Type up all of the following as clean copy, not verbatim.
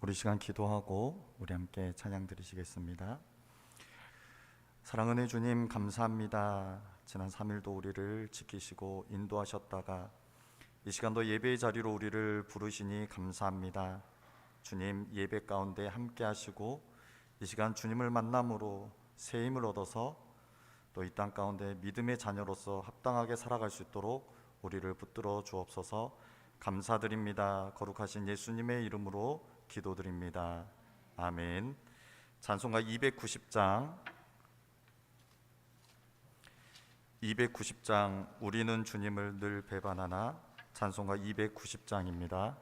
우리 시간 기도하고 우리 함께 찬양 드리시겠습니다. 사랑하는 주님 감사합니다. 지난 3일도 우리를 지키시고 인도하셨다가 이 시간도 예배의 자리로 우리를 부르시니 감사합니다. 주님 예배 가운데 함께 하시고 이 시간 주님을 만남으로 새 힘을 얻어서 또 이 땅 가운데 믿음의 자녀로서 합당하게 살아갈 수 있도록 우리를 붙들어 주옵소서. 감사드립니다. 거룩하신 예수님의 이름으로 기도드립니다. 아멘. 찬송가 290장 우리는 주님을 늘 배반하나, 찬송가 290장입니다.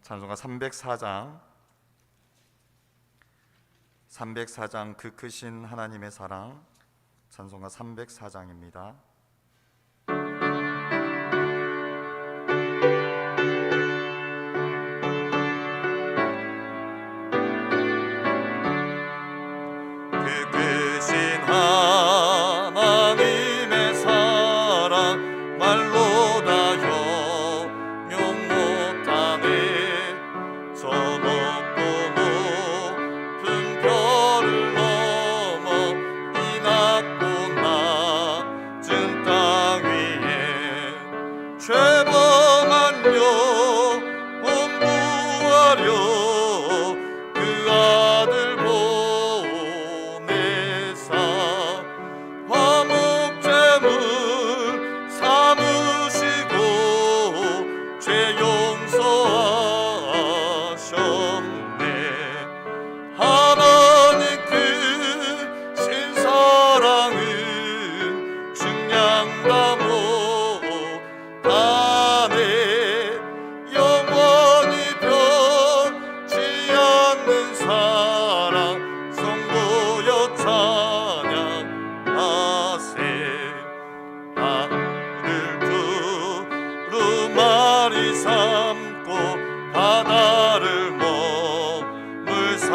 찬송가 304장 그 크신 하나님의 사랑, 찬송가 304장입니다. 그 크신 하나님의 사랑 말로 다 형용 못하네. 저 높고 높은 별을 넘어 이 낮고 낮은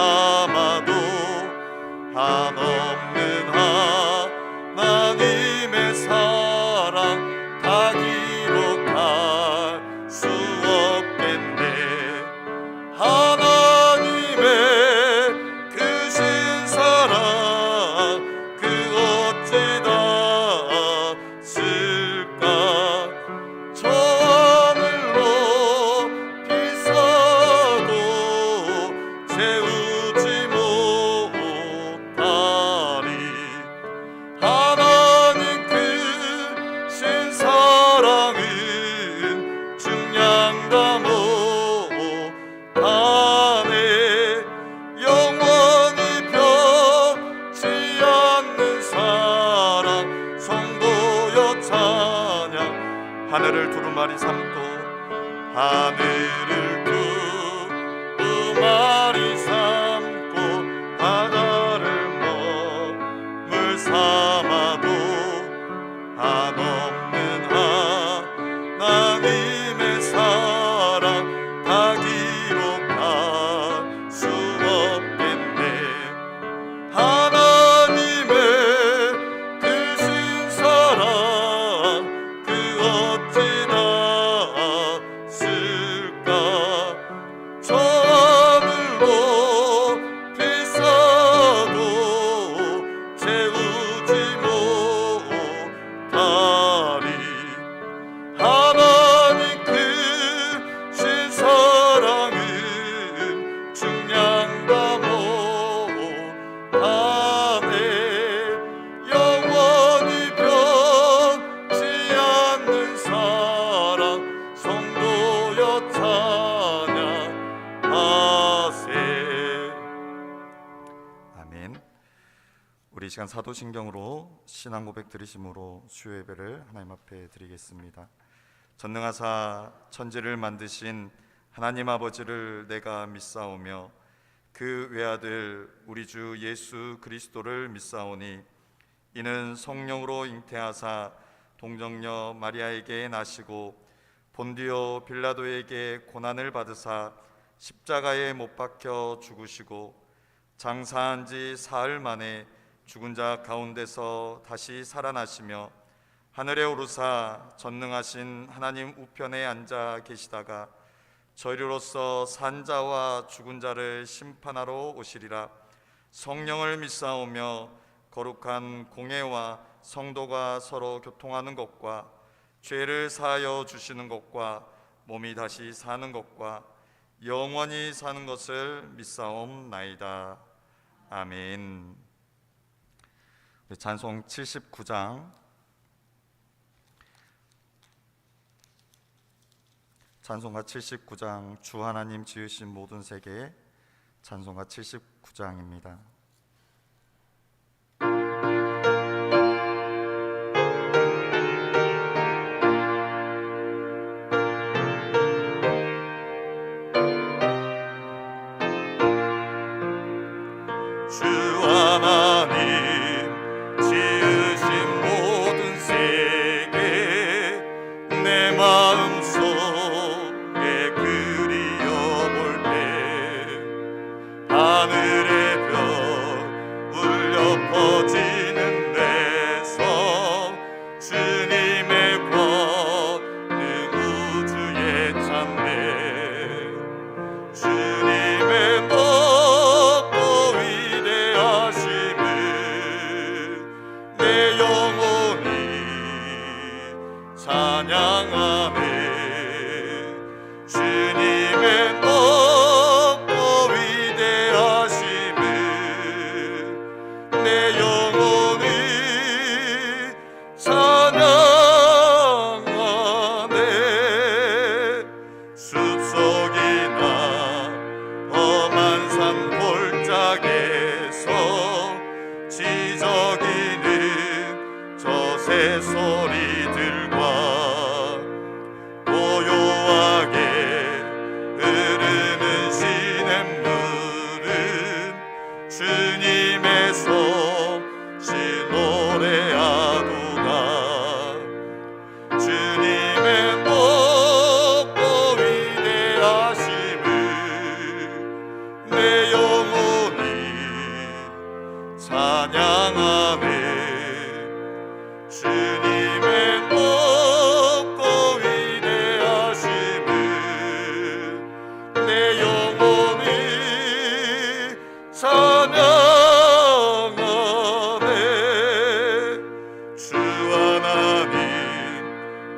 삼아도 한없는 하나님의 사랑 다 기록할 수 없겠네. 하나님의 크신 사랑 그 어찌 닿았을까. 저 하늘로 비싸도 채우지 못하리. 하나님 크신 사랑은 중량과 못하네. 영원히 변치 않는 사랑 성도여 찬양. 하늘을 두루마리 삼고 하늘을 두루마리 삼고 바다를 먹물 삼아도 한없는 하나님의 사랑 다 기록할 수 없겠네. 하나님의 크신 사랑 그 어찌 닿았을까. 저 하늘로 비싸도 채우지 못하리. 하나님 크신 사랑은 중량과 못하네. 영원히 변치 않는 사랑 성도여 찬양하세. 아멘. 우리 이 시간 사도신경으로 신앙 고백 드리심으로 수요 예배를 하나님 앞에 드리겠습니다. 전능하사 천지를 만드신 하나님 아버지를 내가 믿사오며 그 외아들 우리 주 예수 그리스도를 믿사오니 이는 성령으로 잉태하사 동정녀 마리아에게 나시고 본디오 빌라도에게 고난을 받으사 십자가에 못 박혀 죽으시고 장사한 지 사흘 만에 죽은 자 가운데서 다시 살아나시며 하늘에 오르사 전능하신 하나님 우편에 앉아 계시다가 저희로서 산 자와 죽은 자를 심판하러 오시리라. 성령을 믿사오며 거룩한 공회와 성도가 서로 교통하는 것과 죄를 사하여 주시는 것과 몸이 다시 사는 것과 영원히 사는 것을 믿사옵나이다. 아멘. 찬송 79장 찬송가 79장 주 하나님 지으신 모든 세계 찬송가 79장입니다. 주 하나님 지으신 모든 세계 내 마음속에 그리워볼 때 하늘의 별 울려 퍼지는 데서 주님의 권능 우주에 찬네. 주님의 높고 위대하심을 내 영혼이 찬양하네. 주님의 높고 위대하심을 내 영혼이 찬양하네. 숲속이나 험한 산 골짜기에서 지저귀는 저 새소리들과 고요하게 흐르는 시냇물은 주님의 솜씨 노래하도다. 주님의 높고 위대하심을 내 영혼 찬양하네. 주 하나님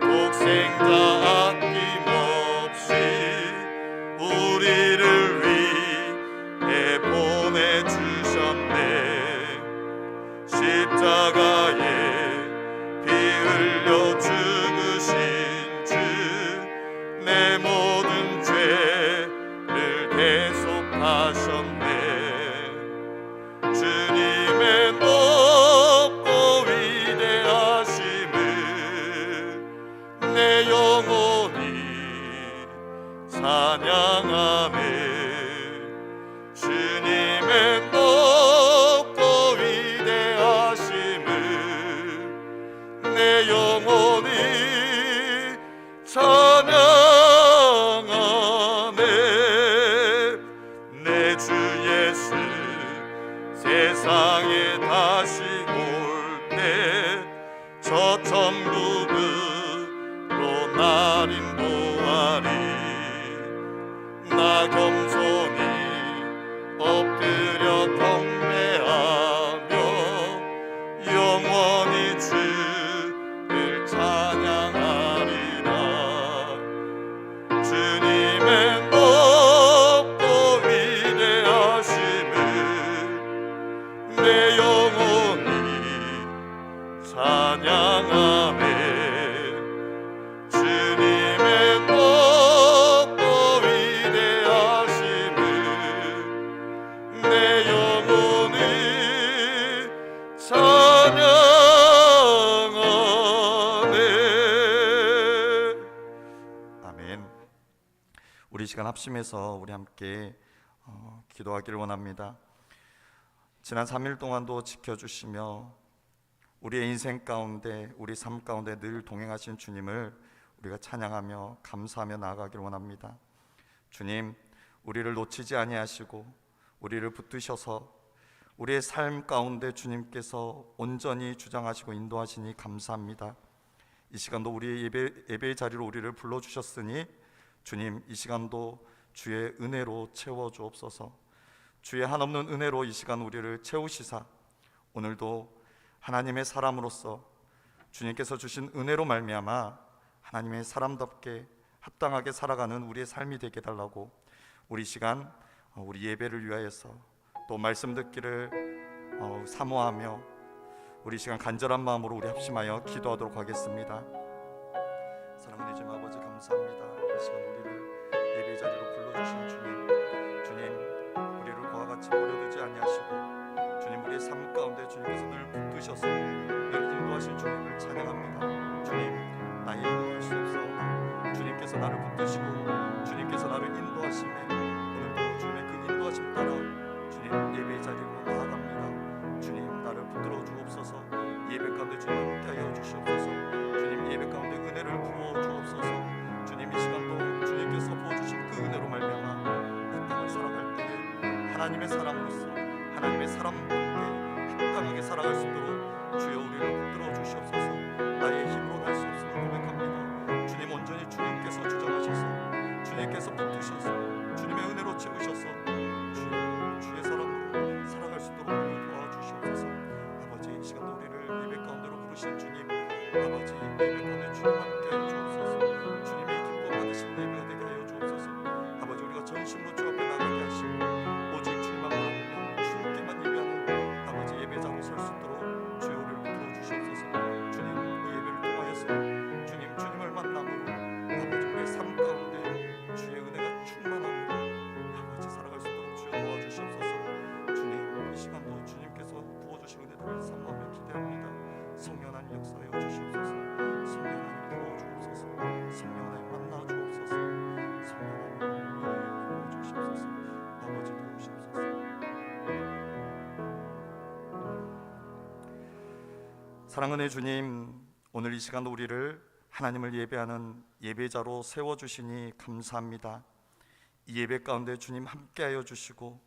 독생자 아낌없이 우리를 위해 보내주셨네. 십자가에 피 흘려 죽으신 주, 내 모든 죄를 대속하셨네. 주님의 높고 위대하심을 내 영혼이 찬양하네. 주님의 높고 위대하심을 내 영혼이 찬양하네. 내 주 예수 세상에 다시 올 때 저 천국으로 날 인도하리. 나 겸손히 엎드려 경배하며 영원히 주를 찬양하리라. 주님의 높고 위대하심을 내 영혼이 찬양하네. 주님의 높고 위대하심을 내 영혼이 찬양하네. 아멘. 우리 시간 합심해서 우리 함께 기도하기를 원합니다. 지난 3일 동안도 지켜주시며 우리의 인생 가운데, 우리 삶 가운데 늘 동행하신 주님을 우리가 찬양하며 감사하며 나아가기를 원합니다. 주님, 우리를 놓치지 아니하시고 우리를 붙드셔서 우리의 삶 가운데 주님께서 온전히 주장하시고 인도하시니 감사합니다. 이 시간도 우리의 예배의 자리로 우리를 불러주셨으니 주님, 이 시간도 주의 은혜로 채워주옵소서. 주의 한없는 은혜로 이 시간 우리를 채우시사 오늘도 하나님의 사람으로서 주님께서 주신 은혜로 말미암아 하나님의 사람답게 합당하게 살아가는 우리의 삶이 되게 해달라고 우리 시간 우리 예배를 위하여서 또 말씀 듣기를 사모하며 우리 시간 간절한 마음으로 우리 합심하여 기도하도록 하겠습니다. 사랑하는 주님 아버지, 감사합니다. 이 시간 우리를 예배 자리로 불러주신 주님, 우리를 그와 같이 버려두지 아니하시고 주님, 우리의 삶 가운데 주님께서 늘 붙드셔서 늘 인도하신 주님을 찬양합니다. 주님, 나의 힘으로 할 수 없사오나 주님께서 나를 붙드시고 주님께서 나를 인도하심에 오늘도 주님의 그 인도하심 따라 주님 예배의 자리로 나아갑니다. 주님, 나를 붙들어 주옵소서. 예배 가운데 주님 함께하여 주시옵소서. 주님, 예배 가운데 은혜를 부어 주옵소서. 주님, 이 시간도 주님께서 부어주신 그 은혜로 말미암아 이 땅을 살아갈 때에 하나님의 사람으로서 하나님의 사람답게 합당하게 살아갈 수 있도록 주여 우리를 붙들어 주시옵소서. 나의 힘으로 할 수 없음을 고백합니다. 주님, 온전히 주님께서 주장하셔서 주님께서 붙드셔서 주님의 은혜로 채우셔서 주의 사람으로 살아갈 수 있도록 우리를 도와주시옵소서. 아버지, 이 시간도 우리를 예배 가운데로 부르신 주님, 아버지, 예배 가운데 주님 함께하여 주옵소서. 주님이 기뻐 받으신 예배가 되게 하여 주옵소서. 아버지, 우리가 전심으로 주 앞에 나가게 하시고 오직 주님만 바라보며 주님께만 예배하는 아버지 예배자로 설 수 있도록 주여 우리를 붙들어 주시옵소서. 주님, 이 예배를 통하여서 주님을 만남으로 아버지 우리의 삶 가운데 주의 은혜가 충만함으로 아버지 살아갈 수 있도록 주여 도와주시옵소서. 주님, 이 시간도 주님께서 부어주신 은혜들을 사모하며 기대합니다. 성령 하나님 역사하여 주시옵소서. 성령 하나님 부어주옵소서. 성령 하나님 만나 주옵소서. 성령 하나님 부어주시옵소서. 아버지 도우시옵소서. 사랑하는 주님, 오늘 이 시간 우리를 하나님을 예배하는 예배자로 세워주시니 감사합니다. 이 예배 가운데 주님 함께하여 주시고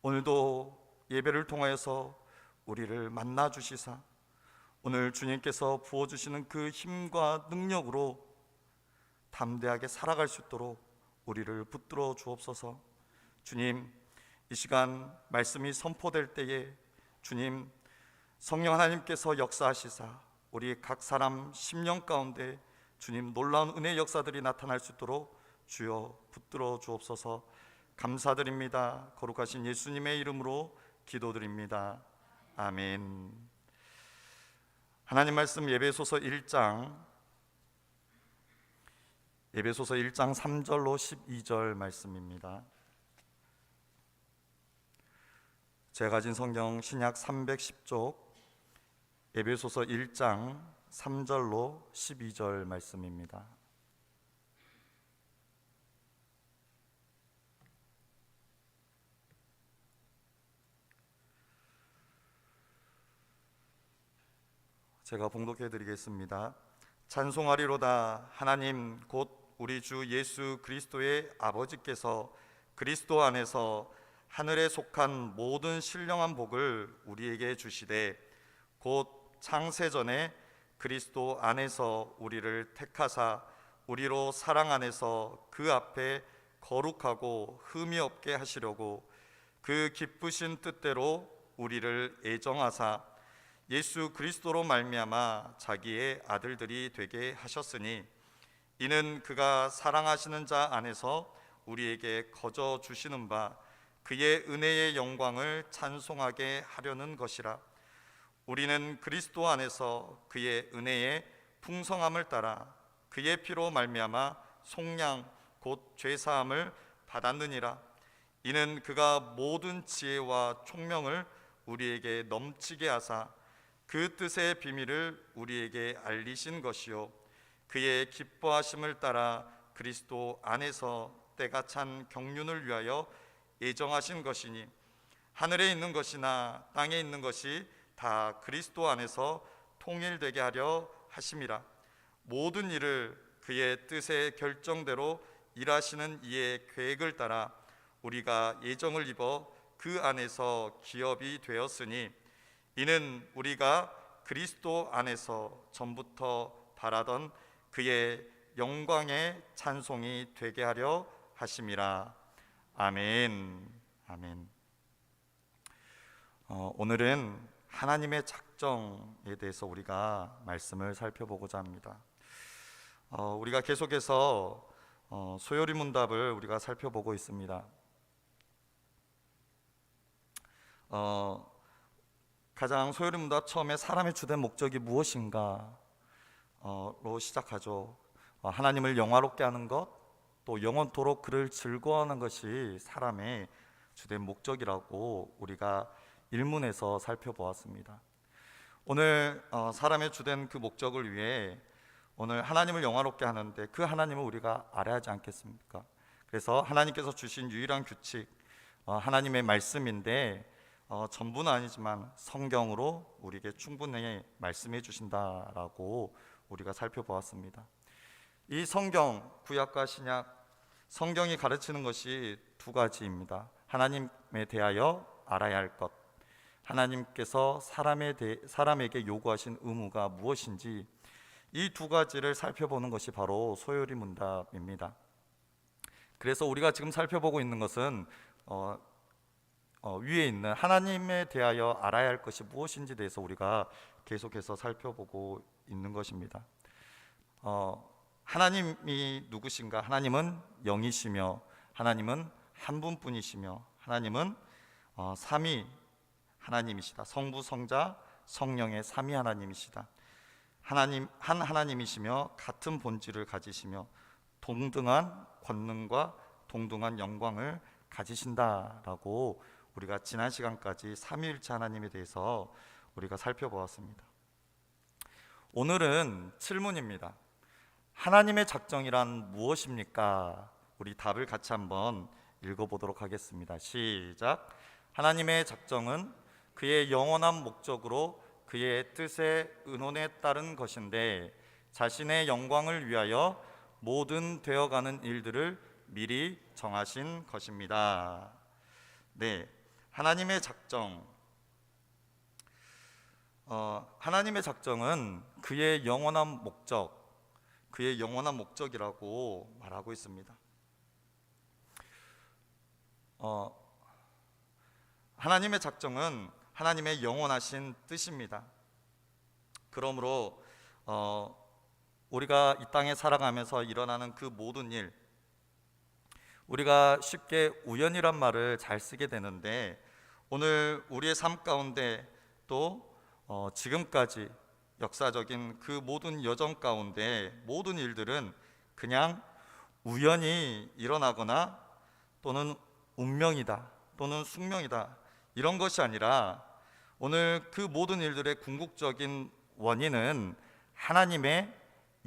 오늘도 예배를 통하여서 우리를 만나 주시사 오늘 주님께서 부어주시는 그 힘과 능력으로 담대하게 살아갈 수 있도록 우리를 붙들어 주옵소서. 주님, 이 시간 말씀이 선포될 때에 주님 성령 하나님께서 역사하시사 우리 각 사람 심령 가운데 주님 놀라운 은혜의 역사들이 나타날 수 있도록 주여 붙들어 주옵소서. 감사드립니다. 거룩하신 예수님의 이름으로 기도드립니다. 아멘. 하나님 말씀 에베소서 1장 3절로 12절 말씀입니다. 제가 가진 성경 신약 310쪽 에베소서 1장 3절로 12절 말씀입니다. 제가 봉독해 드리겠습니다. 찬송하리로다. 하나님 곧 우리 주 예수 그리스도의 아버지께서 그리스도 안에서 하늘에 속한 모든 신령한 복을 우리에게 주시되 곧 창세전에 그리스도 안에서 우리를 택하사 우리로 사랑 안에서 그 앞에 거룩하고 흠이 없게 하시려고 그 기쁘신 뜻대로 우리를 애정하사 예수 그리스도로 말미암아 자기의 아들들이 되게 하셨으니 이는 그가 사랑하시는 자 안에서 우리에게 거저 주시는 바 그의 은혜의 영광을 찬송하게 하려는 것이라. 우리는 그리스도 안에서 그의 은혜의 풍성함을 따라 그의 피로 말미암아 속량 곧 죄사함을 받았느니라. 이는 그가 모든 지혜와 총명을 우리에게 넘치게 하사 그 뜻의 비밀을 우리에게 알리신 것이요 그의 기뻐하심을 따라 그리스도 안에서 때가 찬 경륜을 위하여 예정하신 것이니 하늘에 있는 것이나 땅에 있는 것이 다 그리스도 안에서 통일되게 하려 하심이라. 모든 일을 그의 뜻의 결정대로 일하시는 이의 계획을 따라 우리가 예정을 입어 그 안에서 기업이 되었으니 이는 우리가 그리스도 안에서 전부터 바라던 그의 영광의 찬송이 되게 하려 하심이라. 아멘. 아멘. 오늘은 하나님의 작정에 대해서 우리가 말씀을 살펴보고자 합니다. 우리가 계속해서 소요리 문답을 우리가 살펴보고 있습니다. 가장 소요리 문답 처음에 사람의 주된 목적이 무엇인가로 시작하죠. 하나님을 영화롭게 하는 것, 또 영원토록 그를 즐거워하는 것이 사람의 주된 목적이라고 우리가 일문에서 살펴보았습니다. 오늘 사람의 주된 그 목적을 위해 오늘 하나님을 영화롭게 하는데 그 하나님을 우리가 알아야 하지 않겠습니까? 그래서 하나님께서 주신 유일한 규칙, 하나님의 말씀인데 전부는 아니지만 성경으로 우리에게 충분히 말씀해 주신다라고 우리가 살펴보았습니다. 이 성경, 구약과 신약, 성경이 가르치는 것이 두 가지입니다. 하나님에 대하여 알아야 할 것, 하나님께서 사람에게 요구하신 의무가 무엇인지, 이 두 가지를 살펴보는 것이 바로 소요리 문답입니다. 그래서 우리가 지금 살펴보고 있는 것은 위에 있는 하나님에 대하여 알아야 할 것이 무엇인지에 대해서 우리가 계속해서 살펴보고 있는 것입니다. 하나님이 누구신가? 하나님은 영이시며 하나님은 한 분뿐이시며 하나님은 삼위 하나님이시다. 성부, 성자, 성령의 삼위 하나님이시다. 한 하나님이시며 같은 본질을 가지시며 동등한 권능과 동등한 영광을 가지신다라고 우리가 지난 시간까지 삼위일체 하나님에 대해서 우리가 살펴보았습니다. 오늘은 질문입니다. 하나님의 작정이란 무엇입니까? 우리 답을 같이 한번 읽어보도록 하겠습니다. 시작. 하나님의 작정은 그의 영원한 목적으로 그의 뜻의 의논에 따른 것인데 자신의 영광을 위하여 모든 되어가는 일들을 미리 정하신 것입니다. 네, 하나님의 작정. 하나님의 작정은 그의 영원한 목적, 그의 영원한 목적이라고 말하고 있습니다. 하나님의 작정은 하나님의 영원하신 뜻입니다. 그러므로 우리가 이 땅에 살아가면서 일어나는 그 모든 일, 우리가 쉽게 우연이란 말을 잘 쓰게 되는데, 오늘 우리의 삶 가운데 또 지금까지 역사적인 그 모든 여정 가운데 모든 일들은 그냥 우연히 일어나거나 또는 운명이다 또는 숙명이다 이런 것이 아니라, 오늘 그 모든 일들의 궁극적인 원인은 하나님의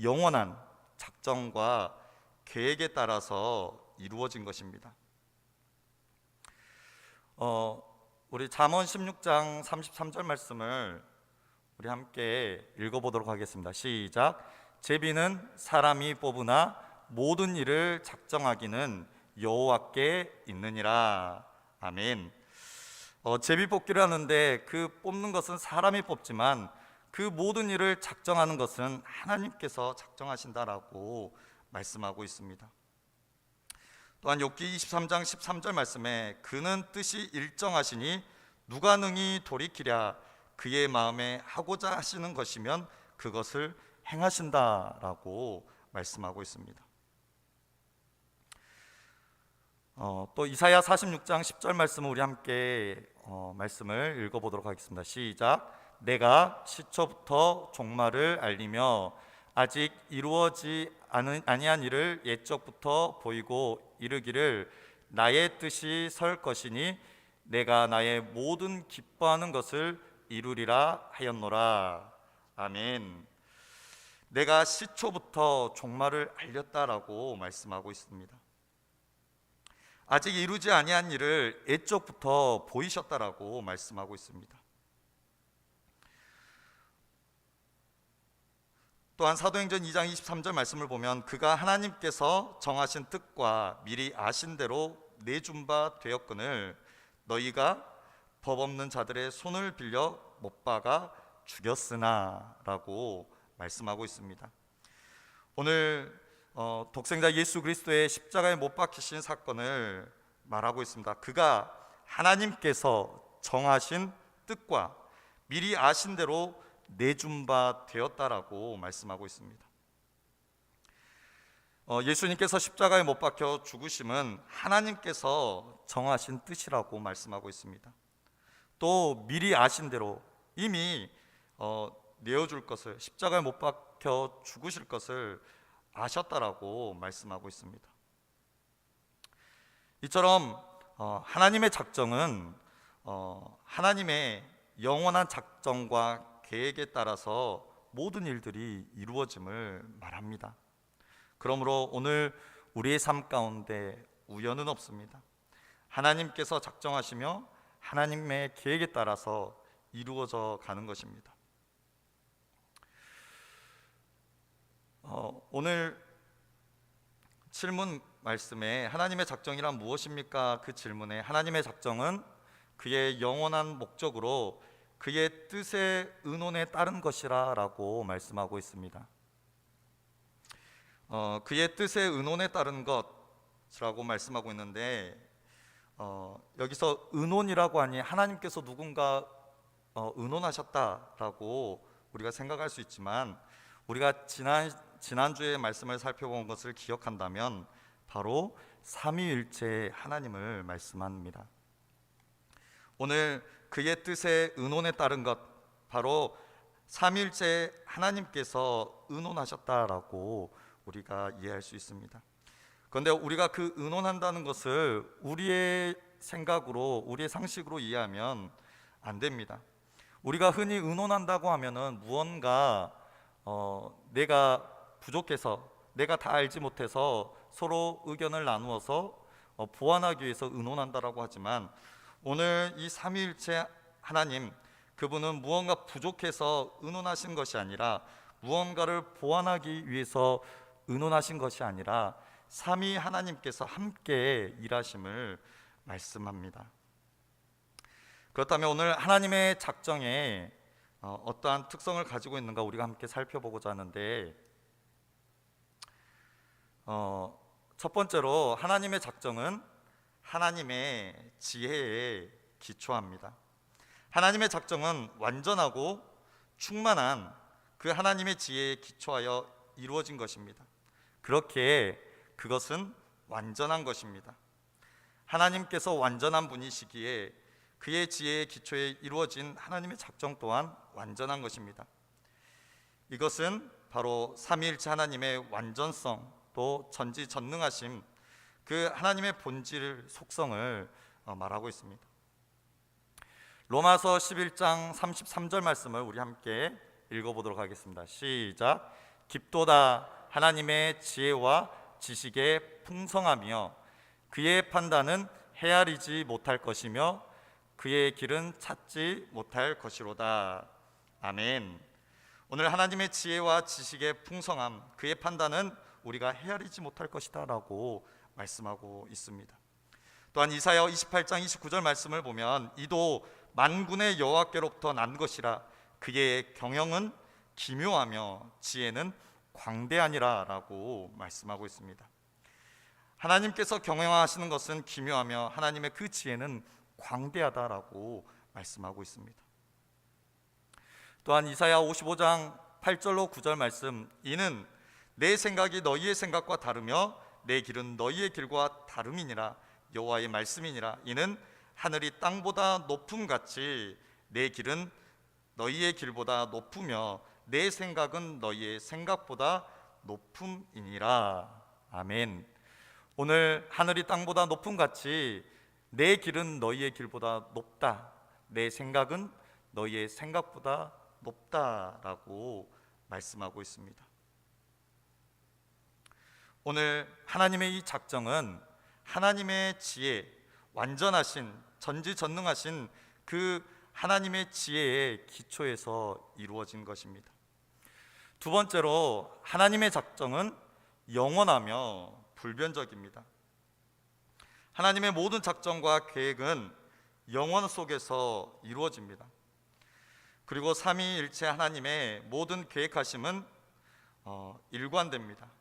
영원한 작정과 계획에 따라서 이루어진 것입니다. 우리 잠언 16장 33절 말씀을 우리 함께 읽어보도록 하겠습니다. 시작. 제비는 사람이 뽑으나 모든 일을 작정하기는 여호와께 있느니라. 아멘. 제비 뽑기를 하는데 그 뽑는 것은 사람이 뽑지만 그 모든 일을 작정하는 것은 하나님께서 작정하신다라고 말씀하고 있습니다. 또한 욥기 23장 13절 말씀에 그는 뜻이 일정하시니 누가 능히 돌이키랴, 그의 마음에 하고자 하시는 것이면 그것을 행하신다라고 말씀하고 있습니다. 또 이사야 46장 10절 말씀을 우리 함께 말씀을 읽어보도록 하겠습니다. 시작. 내가 시초부터 종말을 알리며 아직 이루어지 아니한 일을 옛적부터 보이고 이르기를 나의 뜻이 설 것이니 내가 나의 모든 기뻐하는 것을 이루리라 하였노라. 아멘. 내가 시초부터 종말을 알렸다라고 말씀하고 있습니다. 아직 이루지 아니한 일을 옛적부터 보이셨다라고 말씀하고 있습니다. 또한 사도행전 2장 23절 말씀을 보면 그가 하나님께서 정하신 뜻과 미리 아신 대로 내준 바 되었거늘 너희가 법 없는 자들의 손을 빌려 못 박아 죽였으나 라고 말씀하고 있습니다. 오늘 독생자 예수 그리스도의 십자가에 못 박히신 사건을 말하고 있습니다. 그가 하나님께서 정하신 뜻과 미리 아신 대로 내준 바 되었다라고 말씀하고 있습니다. 예수님께서 십자가에 못 박혀 죽으심은 하나님께서 정하신 뜻이라고 말씀하고 있습니다. 또 미리 아신 대로 이미 내어줄 것을, 십자가에 못 박혀 죽으실 것을 아셨다라고 말씀하고 있습니다. 이처럼 하나님의 작정은 하나님의 영원한 작정과 계획에 따라서 모든 일들이 이루어짐을 말합니다. 그러므로 오늘 우리의 삶 가운데 우연은 없습니다. 하나님께서 작정하시며 하나님의 계획에 따라서 이루어져 가는 것입니다. 오늘 질문 말씀에 하나님의 작정이란 무엇입니까? 그 질문에 하나님의 작정은 그의 영원한 목적으로 그의 뜻의 의논에 따른 것이라 라고 말씀하고 있습니다. 그의 뜻의 의논에 따른 것이라고 말씀하고 있는데, 여기서 의논이라고 하니 하나님께서 누군가 의논하셨다라고 우리가 생각할 수 있지만, 우리가 지난주에 말씀을 살펴본 것을 기억한다면 바로 삼위일체 하나님을 말씀합니다. 오늘 그의 뜻의 의논에 따른 것, 바로 삼위일체 하나님께서 의논하셨다라고 우리가 이해할 수 있습니다. 그런데 우리가 그 의논한다는 것을 우리의 생각으로, 우리의 상식으로 이해하면 안 됩니다. 우리가 흔히 의논한다고 하면은 무언가 내가 부족해서, 내가 다 알지 못해서 서로 의견을 나누어서 보완하기 위해서 의논한다라고 하지만, 오늘 이 삼위일체 하나님, 그분은 무언가 부족해서 의논하신 것이 아니라, 무언가를 보완하기 위해서 의논하신 것이 아니라 삼위 하나님께서 함께 일하심을 말씀합니다. 그렇다면 오늘 하나님의 작정에 어떠한 특성을 가지고 있는가 우리가 함께 살펴보고자 하는데, 첫 번째로 하나님의 작정은 하나님의 지혜에 기초합니다. 하나님의 작정은 완전하고 충만한 그 하나님의 지혜에 기초하여 이루어진 것입니다. 그렇게 그것은 완전한 것입니다. 하나님께서 완전한 분이시기에 그의 지혜의 기초에 이루어진 하나님의 작정 또한 완전한 것입니다. 이것은 바로 삼위일체 하나님의 완전성 또 전지전능하심, 그 하나님의 본질 속성을 말하고 있습니다. 로마서 11장 33절 말씀을 우리 함께 읽어보도록 하겠습니다. 시작. 깊도다 하나님의 지혜와 지식의 풍성하며 그의 판단은 헤아리지 못할 것이며 그의 길은 찾지 못할 것이로다. 아멘. 오늘 하나님의 지혜와 지식의 풍성함, 그의 판단은 우리가 헤아리지 못할 것이다 라고 말씀하고 있습니다. 또한 이사야 28장 29절 말씀을 보면 이도 만군의 여호와께로부터 난 것이라 그의 경영은 기묘하며 지혜는 광대하니라 라고 말씀하고 있습니다. 하나님께서 경영하시는 것은 기묘하며 하나님의 그 지혜는 광대하다라고 말씀하고 있습니다. 또한 이사야 55장 8절로 9절 말씀, 이는 내 생각이 너희의 생각과 다르며 내 길은 너희의 길과 다름이니라. 여호와의 말씀이니라. 이는 하늘이 땅보다 높음같이 내 길은 너희의 길보다 높으며 내 생각은 너희의 생각보다 높음이니라. 아멘. 오늘 하늘이 땅보다 높음같이 내 길은 너희의 길보다 높다, 내 생각은 너희의 생각보다 높다라고 말씀하고 있습니다. 오늘 하나님의 이 작정은 하나님의 지혜, 완전하신 전지전능하신 그 하나님의 지혜의 기초에서 이루어진 것입니다. 두 번째로 하나님의 작정은 영원하며 불변적입니다. 하나님의 모든 작정과 계획은 영원 속에서 이루어집니다. 그리고 삼위일체 하나님의 모든 계획하심은 일관됩니다.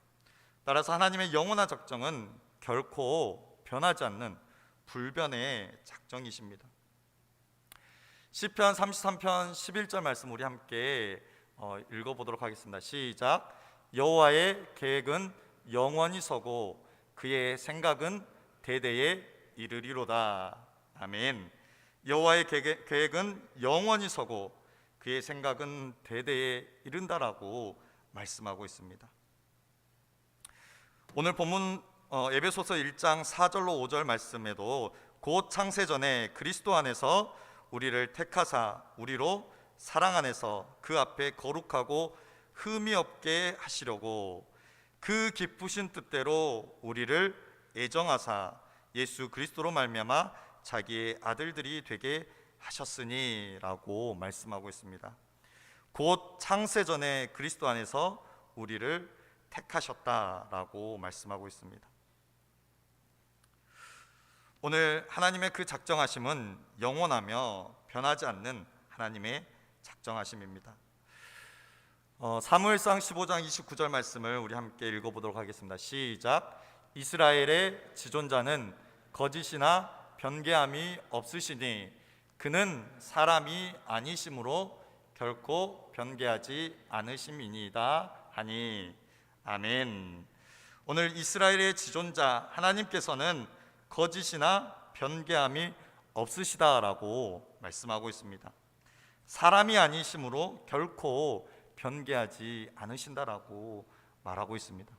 따라서 하나님의 영원한 작정은 결코 변하지 않는 불변의 작정이십니다. 시편 33편 11절 말씀 우리 함께 읽어보도록 하겠습니다. 시작. 여호와의 계획은 영원히 서고 그의 생각은 대대에 이르리로다. 아멘. 여호와의 계획은 영원히 서고 그의 생각은 대대에 이른다라고 말씀하고 있습니다. 오늘 본문 에베소서 1장 4절로 5절 말씀에도 곧 창세전에 그리스도 안에서 우리를 택하사 우리로 사랑 안에서 그 앞에 거룩하고 흠이 없게 하시려고 그 기쁘신 뜻대로 우리를 애정하사 예수 그리스도로 말미암아 자기의 아들들이 되게 하셨으니라고 말씀하고 있습니다. 곧 창세전에 그리스도 안에서 우리를 택하셨다라고 말씀하고 있습니다. 오늘 하나님의 그 작정하심은 영원하며 변하지 않는 하나님의 작정하심입니다. 사무엘상 15장 29절 말씀을 우리 함께 읽어보도록 하겠습니다. 시작. 이스라엘의 지존자는 거짓이나 변개함이 없으시니 그는 사람이 아니심으로 결코 변개하지 않으심이니이다 하니. 아멘. 오늘 이스라엘의 지존자 하나님께서는 거짓이나 변개함이 없으시다라고 말씀하고 있습니다. 사람이 아니심으로 결코 변개하지 않으신다라고 말하고 있습니다.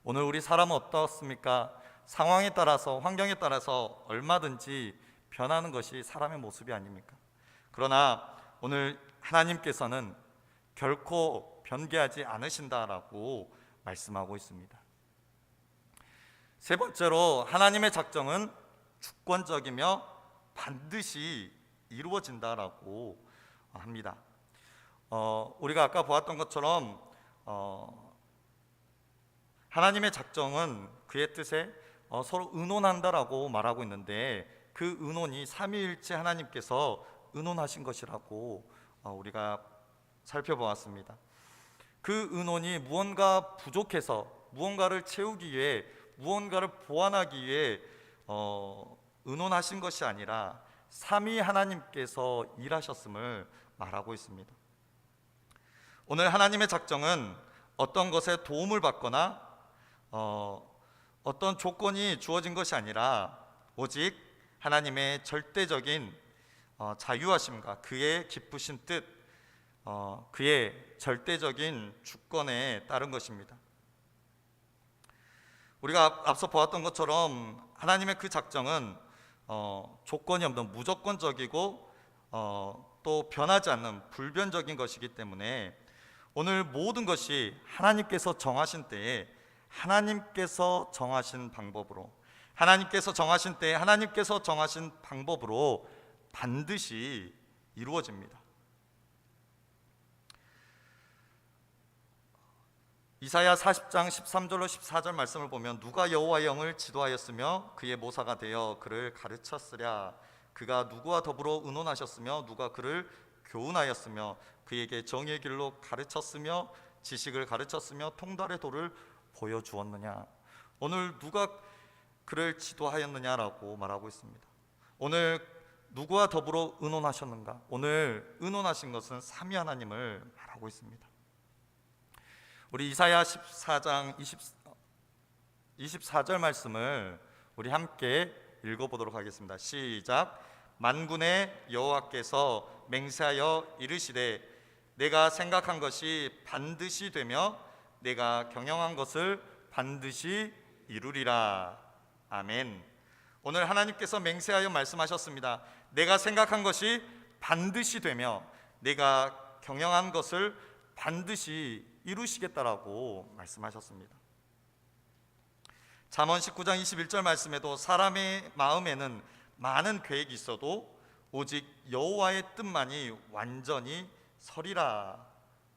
오늘 우리 사람은 어떻습니까? 상황에 따라서, 환경에 따라서 얼마든지 변하는 것이 사람의 모습이 아닙니까? 그러나 오늘 하나님께서는 결코 변개하지 않으신다라고 말씀하고 있습니다. 세 번째로 하나님의 작정은 주권적이며 반드시 이루어진다라고 합니다. 우리가 아까 보았던 것처럼 하나님의 작정은 그의 뜻에 서로 의논한다라고 말하고 있는데 그 의논이 삼위일체 하나님께서 의논하신 것이라고 우리가 살펴보았습니다. 그 의논이 무언가 부족해서 무언가를 채우기 위해 무언가를 보완하기 위해 의논하신 것이 아니라 삼위 하나님께서 일하셨음을 말하고 있습니다. 오늘 하나님의 작정은 어떤 것에 도움을 받거나 어떤 조건이 주어진 것이 아니라 오직 하나님의 절대적인 자유하심과 그의 기쁘신 뜻, 그의 절대적인 주권에 따른 것입니다. 우리가 앞서 보았던 것처럼 하나님의 그 작정은 조건이 없는 무조건적이고 또 변하지 않는 불변적인 것이기 때문에 오늘 모든 것이 하나님께서 정하신 때에 하나님께서 정하신 방법으로, 하나님께서 정하신 때에 하나님께서 정하신 방법으로 반드시 이루어집니다. 이사야 40장 13절로 14절 말씀을 보면 누가 여호와의 영을 지도하였으며 그의 모사가 되어 그를 가르쳤으랴. 그가 누구와 더불어 의논하셨으며 누가 그를 교훈하였으며 그에게 정의의 길로 가르쳤으며 지식을 가르쳤으며 통달의 도를 보여주었느냐. 오늘 누가 그를 지도하였느냐라고 말하고 있습니다. 오늘 누구와 더불어 의논하셨는가? 오늘 의논하신 것은 삼위 하나님을 말하고 있습니다. 우리 이사야 14장 24절 말씀을 우리 함께 읽어보도록 하겠습니다. 시작. 만군의 여호와께서 맹세하여 이르시되 내가 생각한 것이 반드시 되며 내가 경영한 것을 반드시 이루리라. 아멘. 오늘 하나님께서 맹세하여 말씀하셨습니다. 내가 생각한 것이 반드시 되며 내가 경영한 것을 반드시 이루시겠다라고 말씀하셨습니다. 잠언 19장 21절 말씀에도 사람의 마음에는 많은 계획이 있어도 오직 여호와의 뜻만이 완전히 서리라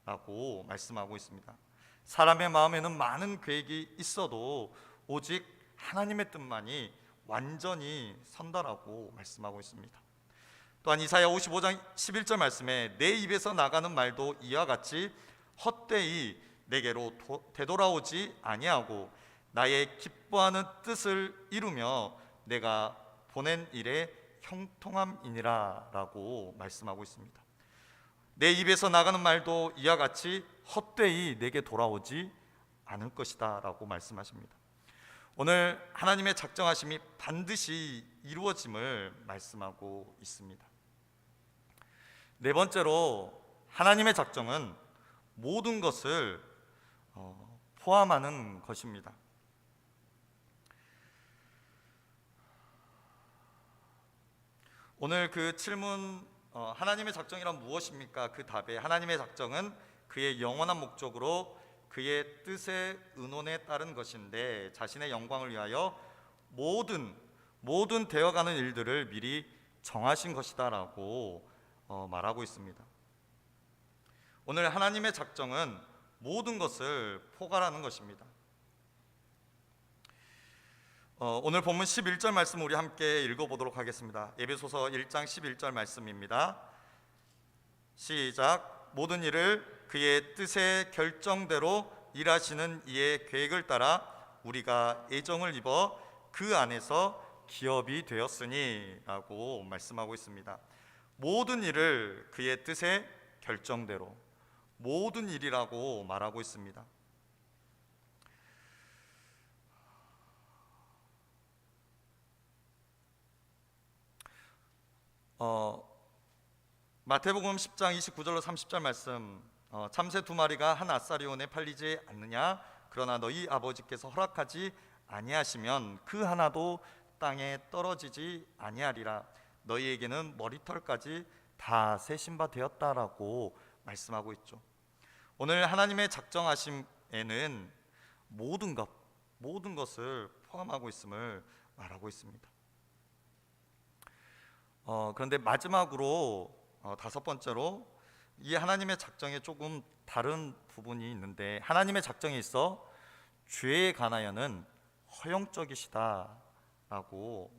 라고 말씀하고 있습니다. 사람의 마음에는 많은 계획이 있어도 오직 하나님의 뜻만이 완전히 선다라고 말씀하고 있습니다. 또한 이사야 55장 11절 말씀에 내 입에서 나가는 말도 이와 같이 헛되이 내게로 되돌아오지 아니하고 나의 기뻐하는 뜻을 이루며 내가 보낸 일에 형통함이니라 라고 말씀하고 있습니다. 내 입에서 나가는 말도 이와 같이 헛되이 내게 돌아오지 않을 것이다 라고 말씀하십니다. 오늘 하나님의 작정하심이 반드시 이루어짐을 말씀하고 있습니다. 네 번째로 하나님의 작정은 모든 것을 포함하는 것입니다. 오늘 그 질문 하나님의 작정이란 무엇입니까? 그 답에 하나님의 작정은 그의 영원한 목적으로 그의 뜻의 의논에 따른 것인데 자신의 영광을 위하여 모든 되어가는 일들을 미리 정하신 것이다 라고 말하고 있습니다. 오늘 하나님의 작정은 모든 것을 포괄하는 것입니다. 오늘 본문 11절 말씀 우리 함께 읽어보도록 하겠습니다. 에베소서 1장 11절 말씀입니다. 시작. 모든 일을 그의 뜻의 결정대로 일하시는 이의 계획을 따라 우리가 애정을 입어 그 안에서 기업이 되었으니 라고 말씀하고 있습니다. 모든 일을 그의 뜻의 결정대로, 모든 일이라고 말하고 있습니다. 마태복음 10장 29절로 30절 말씀, 참새 두 마리가 한 아사리온에 팔리지 않느냐? 그러나 너희 아버지께서 허락하지 아니하시면 그 하나도 땅에 떨어지지 아니하리라. 너희에게는 머리털까지 다 세신 바 되었다라고 말씀하고 있죠. 오늘 하나님의 작정하심에는 모든 것을 포함하고 있음을 말하고 있습니다. 그런데 마지막으로 다섯 번째로 이 하나님의 작정에 조금 다른 부분이 있는데 하나님의 작정에 있어 죄에 관하여는 허용적이시다라고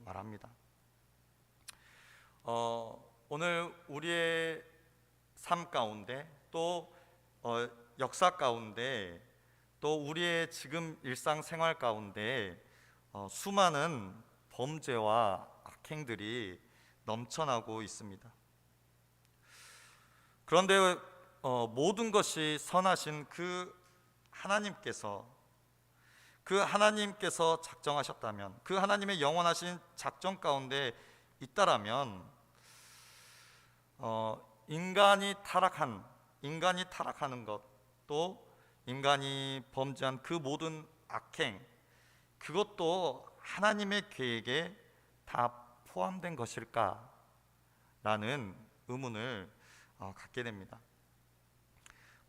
말합니다. 오늘 우리의 삶 가운데 또 역사 가운데 또 우리의 지금 일상생활 가운데 수많은 범죄와 악행들이 넘쳐나고 있습니다. 그런데 모든 것이 선하신 그 하나님께서 작정하셨다면, 그 하나님의 영원하신 작정 가운데 있다라면, 인간이 타락하는 것, 또 인간이 범죄한 그 모든 악행, 그것도 하나님의 계획에 다 포함된 것일까라는 의문을 갖게 됩니다.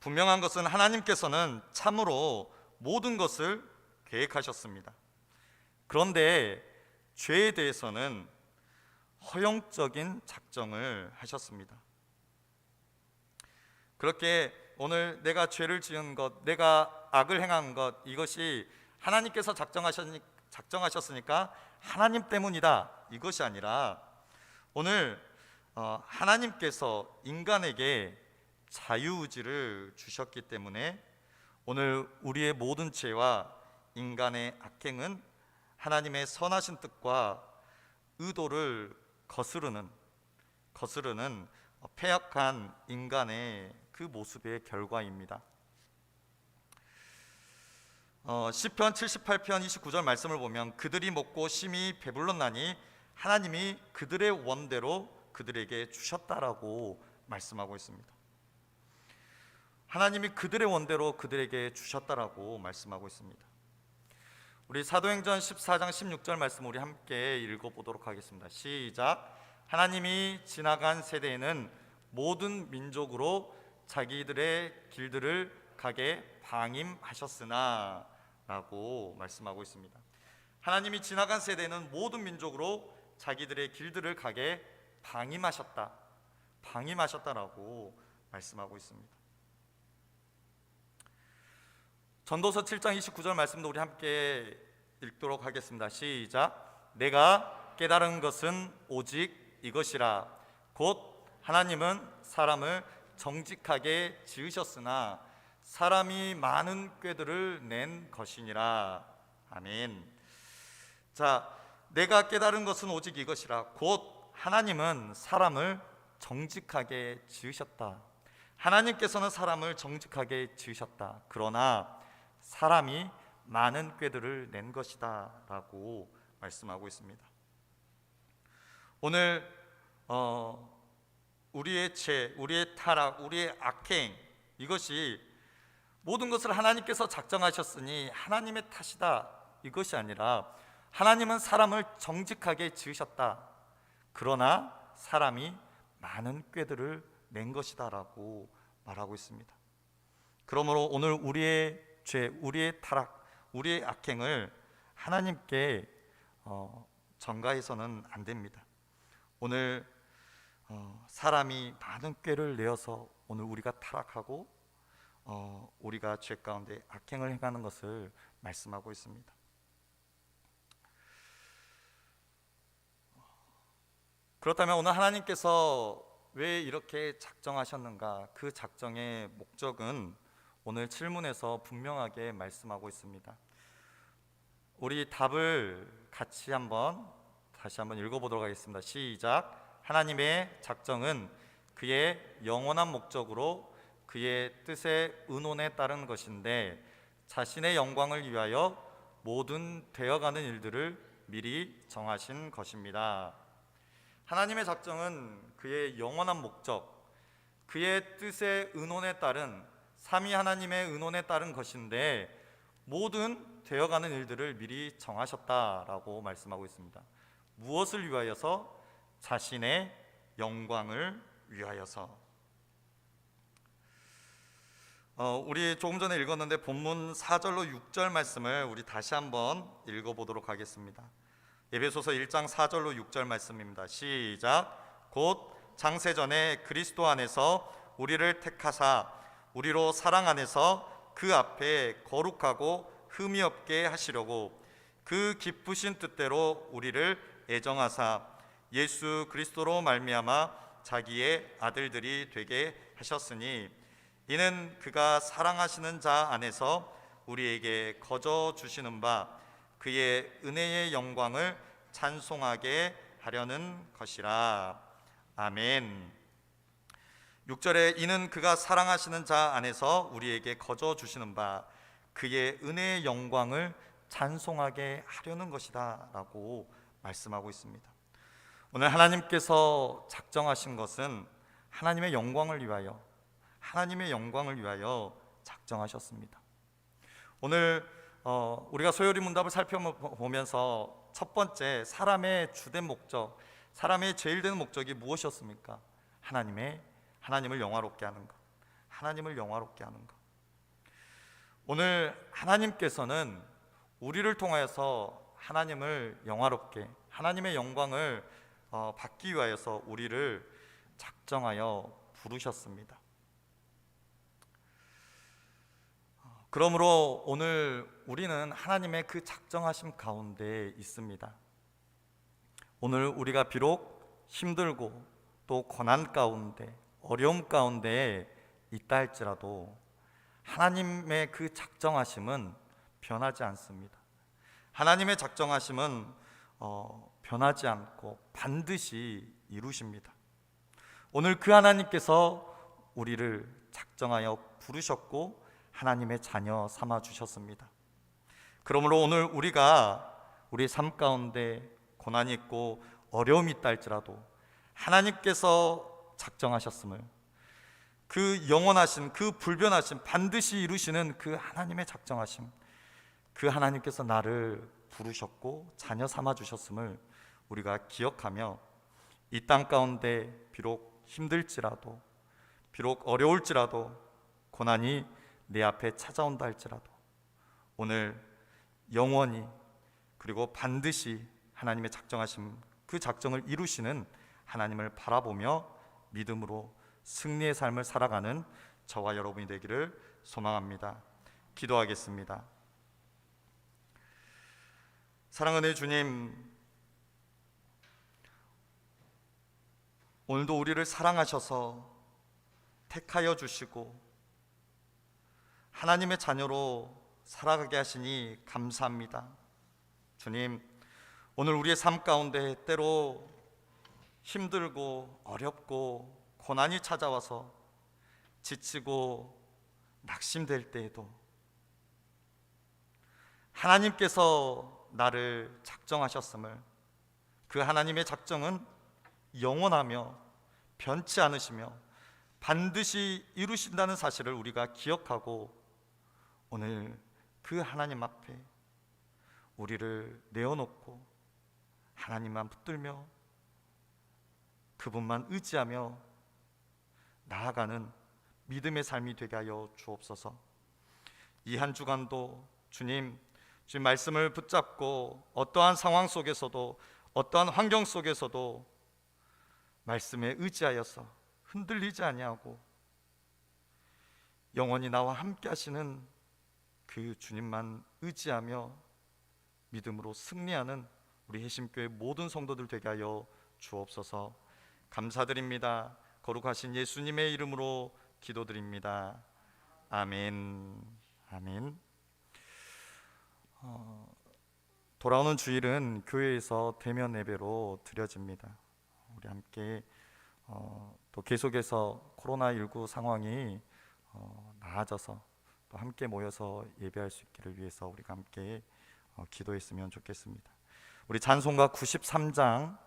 분명한 것은 하나님께서는 참으로 모든 것을 계획하셨습니다. 그런데 죄에 대해서는 허용적인 작정을 하셨습니다. 그렇게 오늘 내가 죄를 지은 것, 내가 악을 행한 것, 이것이 하나님께서 작정하셨으니까 하나님 때문이다, 이것이 아니라 오늘 하나님께서 인간에게 자유의지를 주셨기 때문에 오늘 우리의 모든 죄와 인간의 악행은 하나님의 선하신 뜻과 의도를 거스르는 패역한 인간의 그 모습의 결과입니다. 시편 78편 29절 말씀을 보면 그들이 먹고 심히 배불렀나니 하나님이 그들의 원대로 그들에게 주셨다라고 말씀하고 있습니다. 하나님이 그들의 원대로 그들에게 주셨다라고 말씀하고 있습니다. 우리 사도행전 14장 16절 말씀 우리 함께 읽어보도록 하겠습니다. 시작. 하나님이 지나간 세대에는 모든 민족으로 자기들의 길들을 가게 방임하셨으나 라고 말씀하고 있습니다. 하나님이 지나간 세대는 모든 민족으로 자기들의 길들을 가게 방임하셨다라고 말씀하고 있습니다. 전도서 7장 29절 말씀도 우리 함께 읽도록 하겠습니다. 시작. 내가 깨달은 것은 오직 이것이라 곧 하나님은 사람을 정직하게 지으셨으나 사람이 많은 꾀들을 낸 것이니라. 아멘. 자, 내가 깨달은 것은 오직 이것이라 곧 하나님은 사람을 정직하게 지으셨다. 하나님께서는 사람을 정직하게 지으셨다. 그러나 사람이 많은 꾀들을 낸 것이다 라고 말씀하고 있습니다. 오늘 우리의 죄, 우리의 타락, 우리의 악행, 이것이 모든 것을 하나님께서 작정하셨으니 하나님의 탓이다, 이것이 아니라 하나님은 사람을 정직하게 지으셨다. 그러나 사람이 많은 꾀들을 낸 것이다 라고 말하고 있습니다. 그러므로 오늘 우리의 죄, 우리의 타락, 우리의 악행을 하나님께 전가해서는 안 됩니다. 오늘 사람이 많은 꾀를 내어서 오늘 우리가 타락하고 우리가 죄 가운데 악행을 행하는 것을 말씀하고 있습니다. 그렇다면 오늘 하나님께서 왜 이렇게 작정하셨는가? 그 작정의 목적은 오늘 칠문에서 분명하게 말씀하고 있습니다. 우리 답을 같이 다시 한번 읽어보도록 하겠습니다. 시작. 하나님의 작정은 그의 영원한 목적으로 그의 뜻의 의논에 따른 것인데 자신의 영광을 위하여 모든 되어가는 일들을 미리 정하신 것입니다. 하나님의 작정은 그의 영원한 목적, 그의 뜻의 의논에 따른 삼위 하나님의 의논에 따른 것인데 모든 되어가는 일들을 미리 정하셨다라고 말씀하고 있습니다. 무엇을 위하여서? 자신의 영광을 위하여서. 우리 조금 전에 읽었는데 본문 4절로 6절 말씀을 우리 다시 한번 읽어보도록 하겠습니다. 에베소서 1장 4절로 6절 말씀입니다. 시작. 곧 장세전에 그리스도 안에서 우리를 택하사 우리로 사랑 안에서 그 앞에 거룩하고 흠이 없게 하시려고 그 기쁘신 뜻대로 우리를 애정하사 예수 그리스도로 말미암아 자기의 아들들이 되게 하셨으니 이는 그가 사랑하시는 자 안에서 우리에게 거저 주시는 바 그의 은혜의 영광을 찬송하게 하려는 것이라. 아멘. 6절에 이는 그가 사랑하시는 자 안에서 우리에게 거저 주시는 바 그의 은혜의 영광을 찬송하게 하려는 것이다 라고 말씀하고 있습니다. 오늘 하나님께서 작정하신 것은 하나님의 영광을 위하여, 하나님의 영광을 위하여 작정하셨습니다. 오늘 우리가 소요리 문답을 살펴보면서 첫 번째, 사람의 주된 목적, 사람의 제일 되는 목적이 무엇이었습니까? 하나님을 영화롭게 하는 것, 하나님을 영화롭게 하는 것. 오늘 하나님께서는 우리를 통하여서 하나님을 영화롭게, 하나님의 영광을 받기 위하여서 우리를 작정하여 부르셨습니다. 그러므로 오늘 우리는 하나님의 그 작정하심 가운데 있습니다. 오늘 우리가 비록 힘들고 또 고난 가운데, 어려움 가운데 있다 할지라도 하나님의 그 작정하심은 변하지 않습니다. 하나님의 작정하심은 변하지 않고 반드시 이루십니다. 오늘 그 하나님께서 우리를 작정하여 부르셨고 하나님의 자녀 삼아 주셨습니다. 그러므로 오늘 우리가 우리의 삶 가운데 고난이 있고 어려움이 있다 할지라도 하나님께서 작정하셨음을, 그 영원하신, 그 불변하신, 반드시 이루시는 그 하나님의 작정하심, 그 하나님께서 나를 부르셨고 자녀 삼아 주셨음을 우리가 기억하며 이 땅 가운데 비록 힘들지라도, 비록 어려울지라도, 고난이 내 앞에 찾아온다 할지라도 오늘 영원히 그리고 반드시 하나님의 작정하심, 그 작정을 이루시는 하나님을 바라보며 믿음으로 승리의 삶을 살아가는 저와 여러분이 되기를 소망합니다. 기도하겠습니다. 사랑하는 주님, 오늘도 우리를 사랑하셔서 택하여 주시고 하나님의 자녀로 살아가게 하시니 감사합니다. 주님, 오늘 우리의 삶 가운데 때로 힘들고 어렵고 고난이 찾아와서 지치고 낙심될 때에도 하나님께서 나를 작정하셨음을, 그 하나님의 작정은 영원하며 변치 않으시며 반드시 이루신다는 사실을 우리가 기억하고 오늘 그 하나님 앞에 우리를 내어놓고 하나님만 붙들며 그분만 의지하며 나아가는 믿음의 삶이 되게 하여 주옵소서. 이 한 주간도 주님 말씀을 붙잡고 어떠한 상황 속에서도, 어떠한 환경 속에서도 말씀에 의지하여서 흔들리지 아니하고 영원히 나와 함께 하시는 그 주님만 의지하며 믿음으로 승리하는 우리 해심교회 모든 성도들 되게 하여 주옵소서. 감사드립니다. 거룩하신 예수님의 이름으로 기도드립니다. 아멘. 아멘. 돌아오는 주일은 교회에서 대면 예배로 드려집니다. 우리 함께 또 계속해서 코로나19 상황이 나아져서 또 함께 모여서 예배할 수 있기를 위해서 우리가 함께 기도했으면 좋겠습니다. 우리 찬송가 93장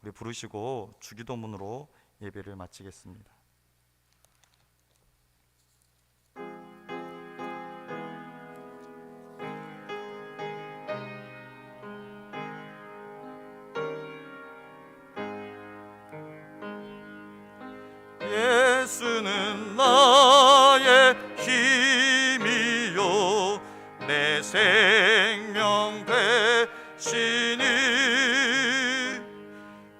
우리 부르시고 주기도문으로 예배를 마치겠습니다. 예수는 나의 힘이요 내 생명 되시니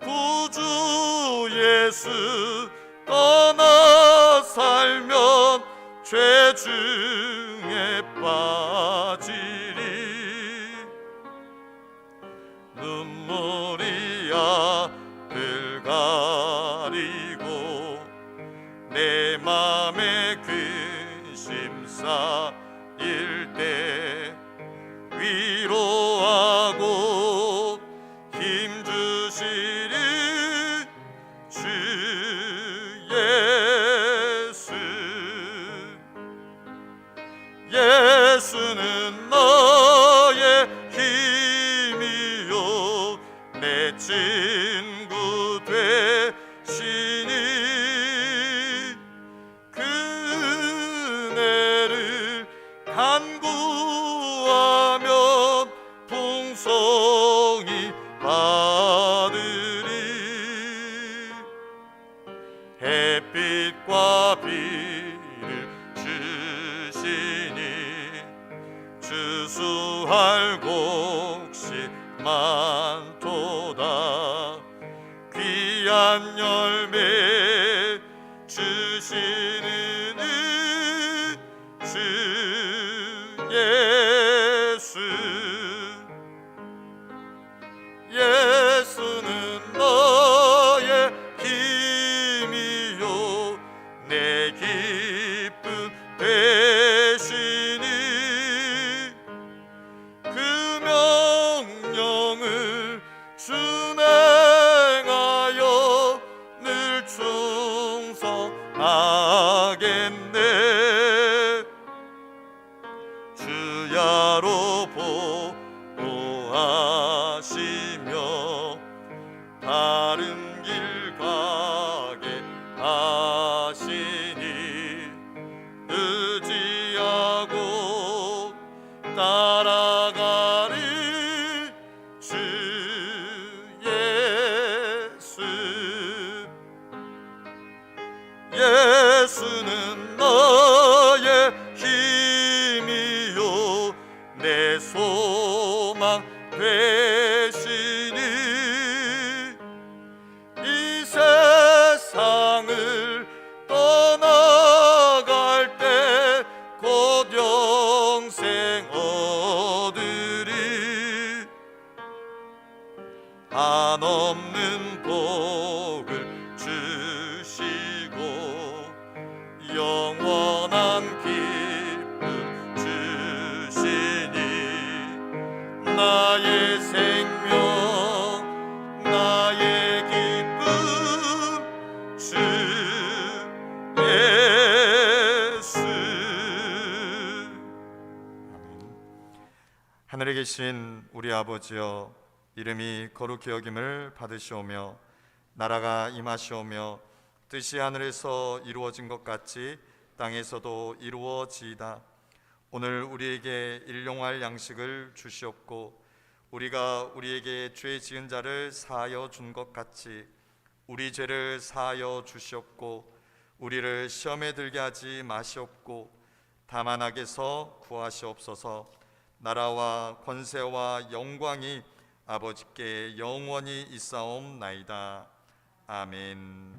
구주 예수 떠나 살면 죄 중에 빠지리 눈물이 앞을 가리고 내 맘에 근심 쌓일 때 위로하고 힘 주시리 자비를 주시니 주수할 곡식 많도다. 귀한 열매 주시는 주 예수. 예수는 너의 힘이요 내 기쁨 되시니 그 명령을 준행하여 늘 충성하겠네. 주야로 보호하시며 바른 길 가게 하시니 의지하고 따라가리 주 예수. 예수는 너의 힘이요 내 소망 되시니 이 세상을 떠나갈 때 곧 영생 얻으리. 한없는 복을 주시고 영원한 기쁨 주시니 나의 생명 나의 기쁨 주 예수. 하늘에 계신 우리 아버지여, 이름이 거룩히 여김을 받으시오며 나라가 임하시오며 뜻이 하늘에서 이루어진 것 같이 땅에서도 이루어지이다. 오늘 우리에게 일용할 양식을 주시옵고 우리가 우리에게 죄 지은 자를 사하여 준 것 같이 우리 죄를 사하여 주시옵고 우리를 시험에 들게 하지 마시옵고 다만 악에서 구하시옵소서. 나라와 권세와 영광이 아버지께 영원히 있사옵나이다. 아멘.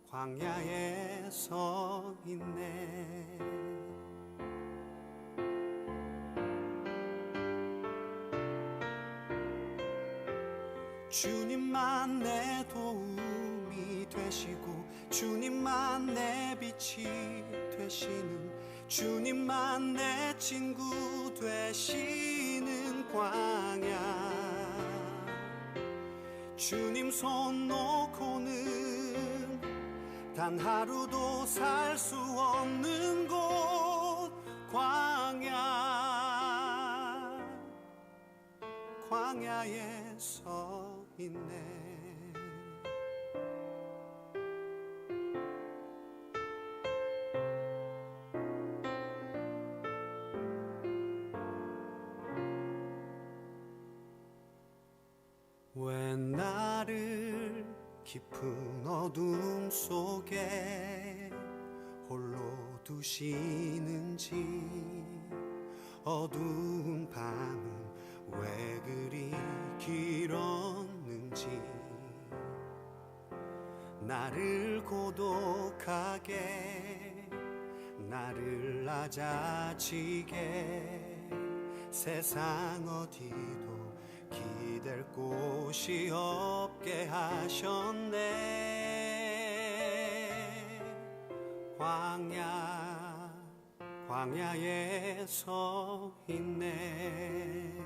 광야에 서 있네. 주님만 내 도움이 되시고 주님만 내 빛이 되시는 주님만 내 친구 되시는 광야 주님 손 놓고는 단 하루도 살 수 없는 곳 광야에 서 있네. 왜 나를 깊은 어둠 속에 홀로 두시는지 어두운 밤은 왜 그리 길었는지 나를 고독하게 나를 낮아지게 세상 어디도 기댈 곳이 없게 하셨네. 광야에 서 있네.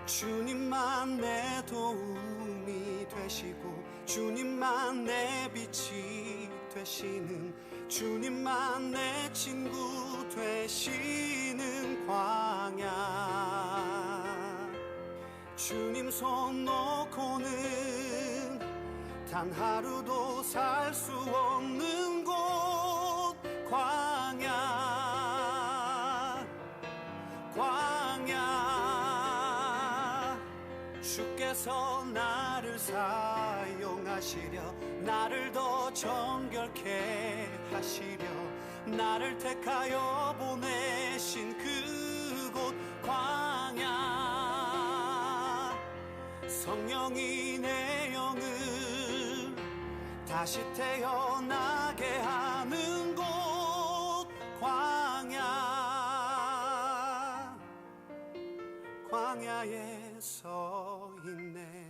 주님만 내 도움이 되시고 주님만 내 빛이 되시는 주님만 내 친구 되시는 광야 주님 손 놓고는 단 하루도 살 수 없는 곳 광야 주께서 나를 사용하시려 나를 더 정결케 하시려 나를 택하여 보내신 그곳 광야 성령이 내 영을 다시 태어나게 하는 곳 광야에 서 있네.